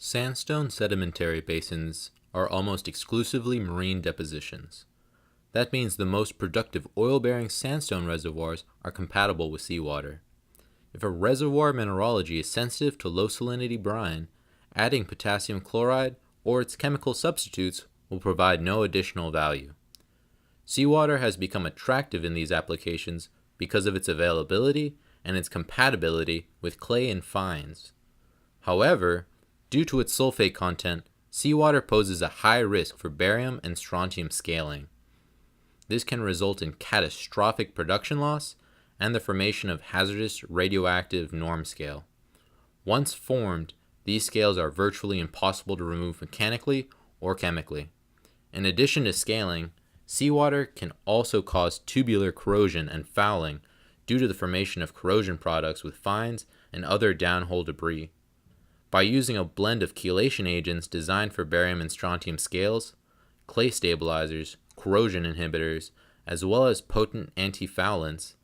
Sandstone sedimentary basins are almost exclusively marine depositions. That means the most productive oil-bearing sandstone reservoirs are compatible with seawater. If a reservoir mineralogy is sensitive to low salinity brine, adding potassium chloride or its chemical substitutes will provide no additional value. Seawater has become attractive in these applications because of its availability and its compatibility with clay and fines. However, due to its sulfate content, seawater poses a high risk for barium and strontium scaling. This can result in catastrophic production loss and the formation of hazardous radioactive norm scale. Once formed, these scales are virtually impossible to remove mechanically or chemically. In addition to scaling, seawater can also cause tubular corrosion and fouling due to the formation of corrosion products with fines and other downhole debris. By using a blend of chelation agents designed for barium and strontium scales, clay stabilizers, corrosion inhibitors, as well as potent antifoulants,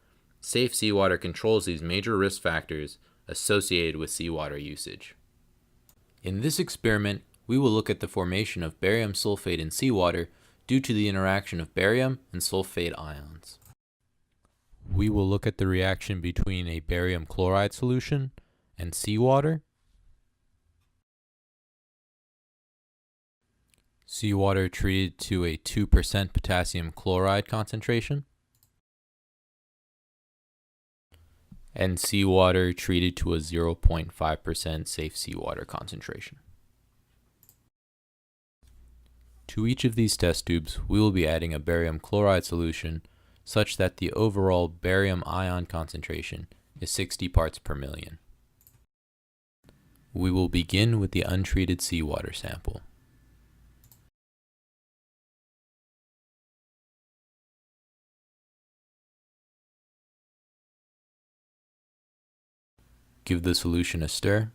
safe seawater controls these major risk factors associated with seawater usage. In this experiment, we will look at the formation of barium sulfate in seawater due to the interaction of barium and sulfate ions. We will look at the reaction between a barium chloride solution and seawater. Seawater treated to a 2% potassium chloride concentration, and seawater treated to a 0.5% safe seawater concentration. To each of these test tubes, we will be adding a barium chloride solution such that the overall barium ion concentration is 60 parts per million. We will begin with the untreated seawater sample. Give the solution a stir.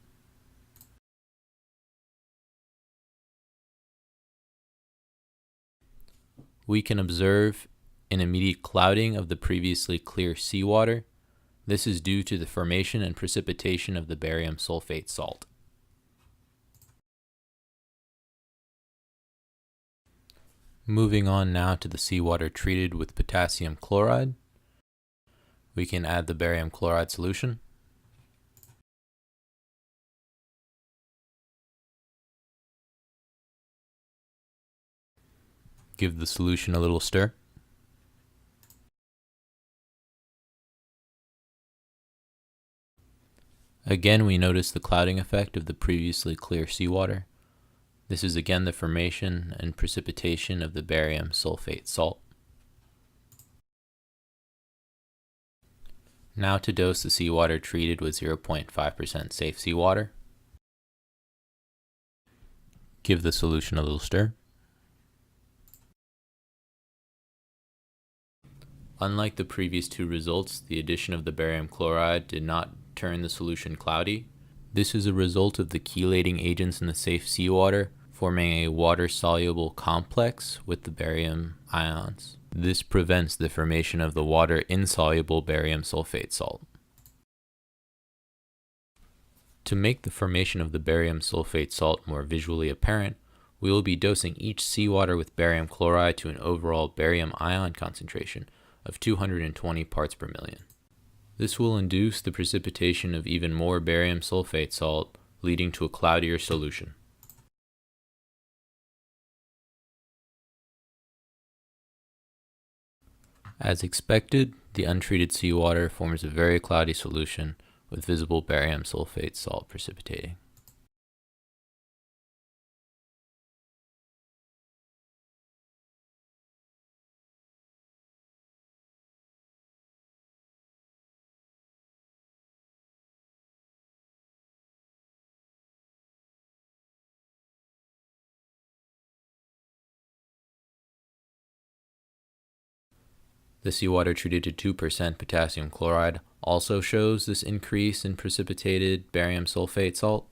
We can observe an immediate clouding of the previously clear seawater. This is due to the formation and precipitation of the barium sulfate salt. Moving on now to the seawater treated with potassium chloride. We can add the barium chloride solution. Give the solution a little stir. Again, we notice the clouding effect of the previously clear seawater. This is again the formation and precipitation of the barium sulfate salt. Now to dose the seawater treated with 0.5% safe seawater. Give the solution a little stir. Unlike the previous two results, the addition of the barium chloride did not turn the solution cloudy. This is a result of the chelating agents in the safe seawater forming a water-soluble complex with the barium ions. This prevents the formation of the water-insoluble barium sulfate salt. To make the formation of the barium sulfate salt more visually apparent, we will be dosing each seawater with barium chloride to an overall barium ion concentration of 220 parts per million. This will induce the precipitation of even more barium sulfate salt, leading to a cloudier solution. As expected, the untreated seawater forms a very cloudy solution with visible barium sulfate salt precipitating. The seawater treated to 2% potassium chloride also shows this increase in precipitated barium sulfate salt.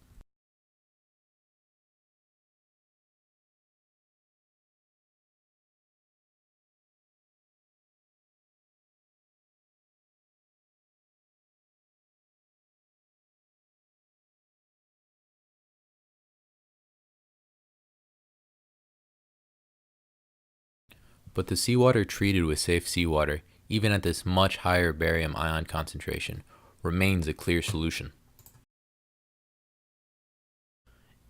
but the seawater treated with safe seawater, even at this much higher barium ion concentration, remains a clear solution.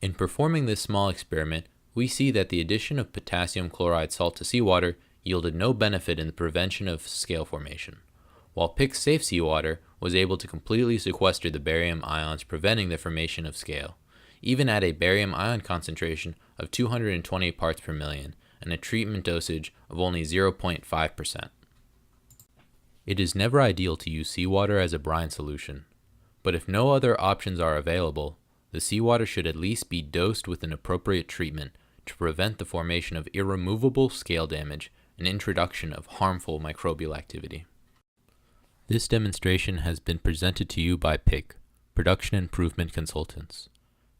In performing this small experiment, we see that the addition of potassium chloride salt to seawater yielded no benefit in the prevention of scale formation, while PIC's safe seawater was able to completely sequester the barium ions, preventing the formation of scale, even at a barium ion concentration of 220 parts per million and a treatment dosage of only 0.5%. It is never ideal to use seawater as a brine solution, but if no other options are available, the seawater should at least be dosed with an appropriate treatment to prevent the formation of irremovable scale damage and introduction of harmful microbial activity. This demonstration has been presented to you by PIC, Production Improvement Consultants.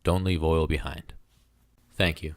Don't leave oil behind. Thank you.